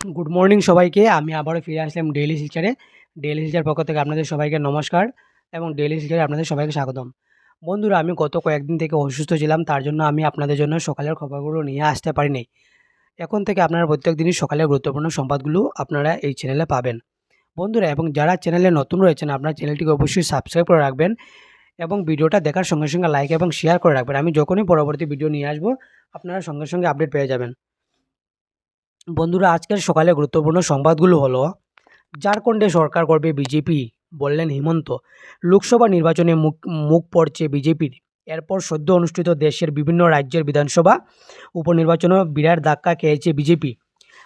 Good morning সবাইকে। আমি আবারও ফিরে আসলাম ডেইলি শিলচরে। ডেইলি শিলচর পক্ষ থেকে আপনাদের সবাইকে নমস্কার এবং ডেইলি শিলচরে আপনাদের সবাইকে স্বাগতম। বন্ধুরা, আমি গত কয়েকদিন থেকে অসুস্থ ছিলাম, তার জন্য আমি আপনাদের জন্য সকালের খবরগুলো নিয়ে আসতে পারিনি। এখন থেকে আপনারা প্রত্যেক দিনই সকালের গুরুত্বপূর্ণ সংবাদগুলো আপনারা এই চ্যানেলে পাবেন। বন্ধুরা, এবং যারা চ্যানেলে নতুন রয়েছেন আপনার চ্যানেলটিকে অবশ্যই সাবস্ক্রাইব করে রাখবেন এবং ভিডিওটা দেখার সঙ্গে সঙ্গে লাইক এবং শেয়ার করে রাখবেন। আমি যখনই পরবর্তী ভিডিও নিয়ে আসবো আপনারা সঙ্গে সঙ্গে আপডেট পেয়ে যাবেন। বন্ধুরা, আজকের সকালে গুরুত্বপূর্ণ সংবাদগুলো হলো: ঝাড়খণ্ডে সরকার করবে বিজেপি, বললেন হিমন্ত। লোকসভা নির্বাচনে মুখ মুখ পড়ছে বিজেপির। এরপর সদ্য অনুষ্ঠিত দেশের বিভিন্ন রাজ্যের বিধানসভা উপনির্বাচনেও বিরাট ধাক্কা খেয়েছে বিজেপি।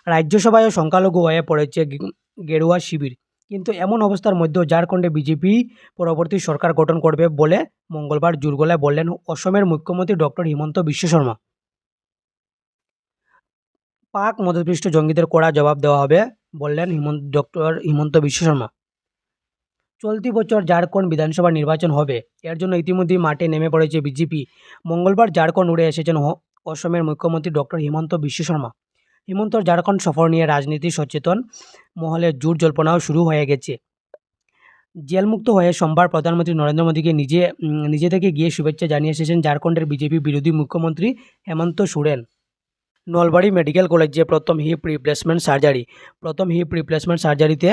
রাজ্যসভায়ও সংখ্যালঘু হয়ে পড়েছে গেরুয়া শিবির। কিন্তু এমন অবস্থার মধ্যেও ঝাড়খণ্ডে বিজেপি পরবর্তী সরকার গঠন করবে বলে মঙ্গলবার জোর গলায় বললেন অসমের মুখ্যমন্ত্রী ডক্টর হিমন্ত বিশ্ব শর্মা। পাক মদতপৃষ্ট জঙ্গিদের কড়া জবাব দেওয়া হবে, বললেন ডক্টর হিমন্ত বিশ্ব শর্মা। চলতি বছর ঝাড়খণ্ড বিধানসভা নির্বাচন হবে, এর জন্য ইতিমধ্যেই মাঠে নেমে পড়েছে বিজেপি। মঙ্গলবার ঝাড়খণ্ড উড়ে এসেছেন অসমের মুখ্যমন্ত্রী ডক্টর হিমন্ত বিশ্ব শর্মা। হিমন্তর ঝাড়খণ্ড সফর নিয়ে রাজনীতি সচেতন মহলে জোর জল্পনাও শুরু হয়ে গেছে। জেলমুক্ত হয়ে সোমবার প্রধানমন্ত্রী নরেন্দ্র মোদীকে নিজে থেকে গিয়ে শুভেচ্ছা জানিয়ে এসেছেন ঝাড়খণ্ডের বিজেপি বিরোধী মুখ্যমন্ত্রী হেমন্ত সোরেন। নলবাড়ী মেডিকেল কলেজে প্রথম হিপ রিপ্লেসমেন্ট সার্জারিতে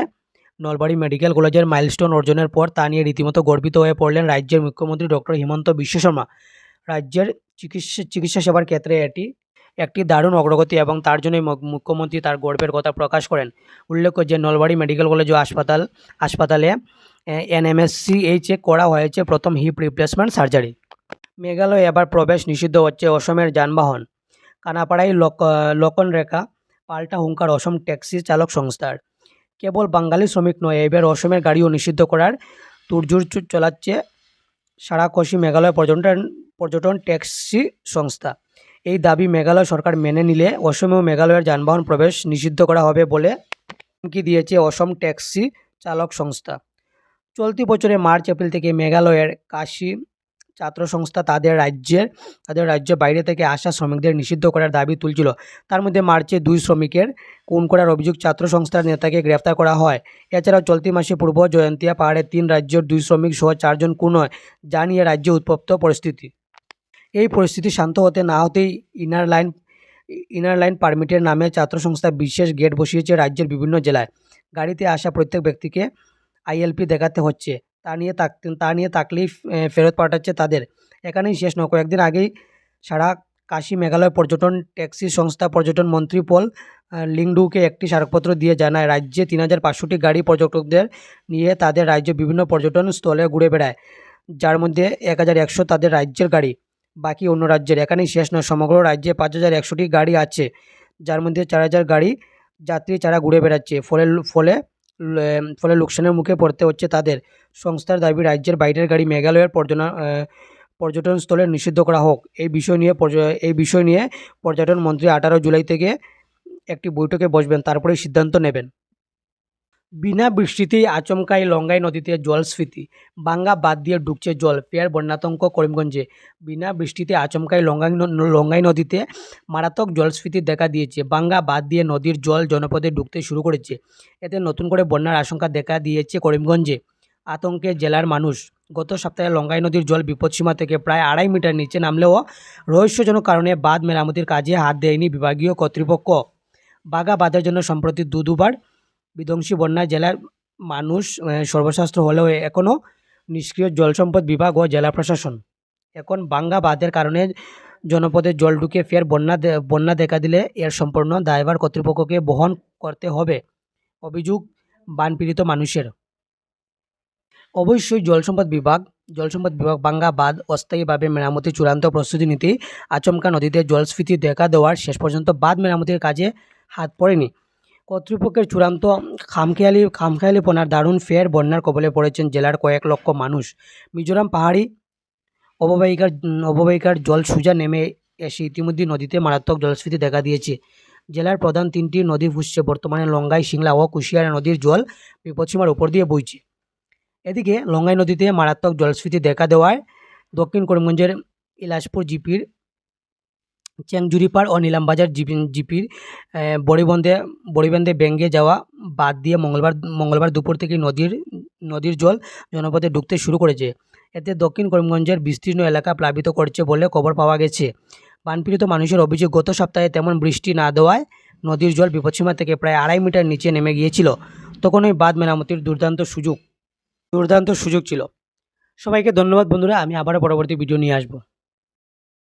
নলবাড়ী মেডিকেল কলেজের মাইলস্টোন অর্জনের পর তা নিয়ে রীতিমতো গর্বিত হয়ে পড়লেন রাজ্যের মুখ্যমন্ত্রী ডক্টর হিমন্ত বিশ্ব শর্মা। রাজ্যের চিকিৎসা সেবার ক্ষেত্রে এটি একটি দারুণ অগ্রগতি এবং তার জন্যই মুখ্যমন্ত্রী তার গর্বের কথা প্রকাশ করেন। উল্লেখ্য যে নলবাড়ী মেডিকেল কলেজ ও হাসপাতালে এনএমএসসিএইচে করা হয়েছে প্রথম হিপ রিপ্লেসমেন্ট সার্জারি। মেঘালয়ে এবার প্রবেশ নিষিদ্ধ হচ্ছে অসমের যানবাহন। কানাপাড়ায় লক্ষণরেখা, পাল্টা হুঙ্কার অসম ট্যাক্সি চালক সংস্থার। কেবল বাঙালি শ্রমিক নয়, এবার অসমের গাড়িও নিষিদ্ধ করার তোড়জোড় চালাচ্ছে সারাকশি মেঘালয় পর্যটন ট্যাক্সি সংস্থা। এই দাবি মেঘালয় সরকার মেনে নিলে অসমে ও মেঘালয়ের যানবাহন প্রবেশ নিষিদ্ধ করা হবে বলে হুমকি দিয়েছে অসম ট্যাক্সি চালক সংস্থা। চলতি বছরে মার্চ এপ্রিল থেকে মেঘালয়ের কাশি ছাত্র সংস্থা তাদের রাজ্যের বাইরে থেকে আসা শ্রমিকদের নিষিদ্ধ করার দাবি তুলছিল। তার মধ্যে মার্চে 2 শ্রমিকের খুন করার অভিযোগ ছাত্র সংস্থার নেতাকে গ্রেফতার করা হয়। এছাড়াও চলতি মাসে পূর্ব জয়ন্তিয়া পাহাড়ে 3 রাজ্যের 2 শ্রমিক সহ 4 জন খুন হয়, যা নিয়ে রাজ্যে উত্তপ্ত পরিস্থিতি। এই পরিস্থিতি শান্ত হতে না হতেই ইনার লাইন পারমিটের নামে ছাত্র সংস্থা বিশেষ গেট বসিয়েছে রাজ্যের বিভিন্ন জেলায়। গাড়িতে আসা প্রত্যেক ব্যক্তিকে আইএলপি দেখাতে হচ্ছে। তা নিয়ে থাকলেই ফেরত পাঠাচ্ছে তাদের। এখানেই শেষ নয়, কয়েকদিন আগেই সারা কাশী মেঘালয় পর্যটন ট্যাক্সি সংস্থা পর্যটন মন্ত্রী পল লিংডুকে একটি স্মারকপত্র দিয়ে জানায় রাজ্যে 3500টি গাড়ি পর্যটকদের নিয়ে তাদের রাজ্যে বিভিন্ন পর্যটন স্থলে ঘুরে বেড়ায়, যার মধ্যে 1100 তাদের রাজ্যের গাড়ি, বাকি অন্য রাজ্যের। এখানেই শেষ নয়, সমগ্র রাজ্যে 5100টি গাড়ি আছে, যার মধ্যে 4000 গাড়ি যাত্রী ছাড়া ঘুরে বেড়াচ্ছে। ফলে লোকসানের মুখে পড়তে হচ্ছে তাদের। সংস্থার দাবি রাজ্যের বাইরের গাড়ি মেঘালয়ের পর্যটনস্থলে নিষিদ্ধ করা হোক। এই বিষয় নিয়ে পর্যটন মন্ত্রী 18 জুলাই থেকে একটি বৈঠকে বসবেন, তারপরেই সিদ্ধান্ত নেবেন। বিনা বৃষ্টিতেই আচমকাই লঙ্গাই নদীতে জলস্ফীতি, বাঙ্গা বাঁধ দিয়ে ঢুকছে জল, ফের বন্যাতঙ্ক করিমগঞ্জে। বিনা বৃষ্টিতে আচমকাই লঙ্গাই নদীতে মারাত্মক জলস্ফীতি দেখা দিয়েছে। বাঙ্গা বাঁধ দিয়ে নদীর জল জনপদে ঢুকতে শুরু করেছে। এতে নতুন করে বন্যার আশঙ্কা দেখা দিয়েছে করিমগঞ্জে। আতঙ্কে জেলার মানুষ। গত সপ্তাহে লঙ্গাই নদীর জল বিপদসীমা থেকে প্রায় 2.5 মিটার নিচে নামলেও রহস্যজনক কারণে বাঁধ মেরামতির কাজে হাত দেয়নি বিভাগীয় কর্তৃপক্ষ। বাঘা বাঁধের জন্য সম্প্রতি দুবার বিধ্বংসী বন্যায় জেলার মানুষ সর্বশাস্ত্র হলেও এখনও নিষ্ক্রিয় জলসম্পদ বিভাগ ও জেলা প্রশাসন। এখন বাঙ্গা বাঁধের কারণে জনপদে জল ঢুকে ফের বন্যা দেখা দিলে এর সম্পূর্ণ দায়ভার কর্তৃপক্ষকে বহন করতে হবে, অভিযোগ বানপীড়িত মানুষের। অবশ্যই জলসম্পদ বিভাগ বাঙ্গা বাঁধ অস্থায়ীভাবে মেরামতির চূড়ান্ত প্রস্তুতি নিতেই আচমকা নদীতে জলস্ফীতি দেখা দেওয়ার শেষ পর্যন্ত বাঁধ মেরামতির কাজে হাত পড়েনি। কর্তৃপক্ষের চূড়ান্ত খামখেয়ালিপনার দারুণ ফের বন্যার কবলে পড়েছেন জেলার কয়েক লক্ষ মানুষ। মিজোরাম পাহাড়ি অববাহিকার জল সোজা নেমে এসে ইতিমধ্যে নদীতে মারাত্মক জলস্ফীতি দেখা দিয়েছে। জেলার প্রধান 3টি নদী ফুসছে। বর্তমানে লঙ্গাই, সিংলা ও কুশিয়ারা নদীর জল বিপদসীমার উপর দিয়ে বইছে। এদিকে লঙ্গাই নদীতে মারাত্মক জলস্ফীতি দেখা দেওয়ায় দক্ষিণ করিমগঞ্জের ইলাসপুর জিপির চেংজুরিপাড় ও নিলামবাজার জিপির বড়িবন্ধে বড়িবাঁধে ভেঙে যাওয়া বাঁধ দিয়ে মঙ্গলবার দুপুর থেকেই নদীর জল জনপদে ঢুকতে শুরু করেছে। এতে দক্ষিণ করিমগঞ্জের বিস্তীর্ণ এলাকা প্লাবিত করছে বলে খবর পাওয়া গেছে। বানপীড়িত মানুষের অভিযোগ, গত সপ্তাহে তেমন বৃষ্টি না দেওয়ায় নদীর জল বিপদসীমা থেকে প্রায় 2.5 মিটার নিচে নেমে গিয়েছিল। তখন ওই বাঁধ মেরামতির দুর্দান্ত সুযোগ ছিল। সবাইকে ধন্যবাদ বন্ধুরা। আমি আবারও পরবর্তী ভিডিও নিয়ে আসবো।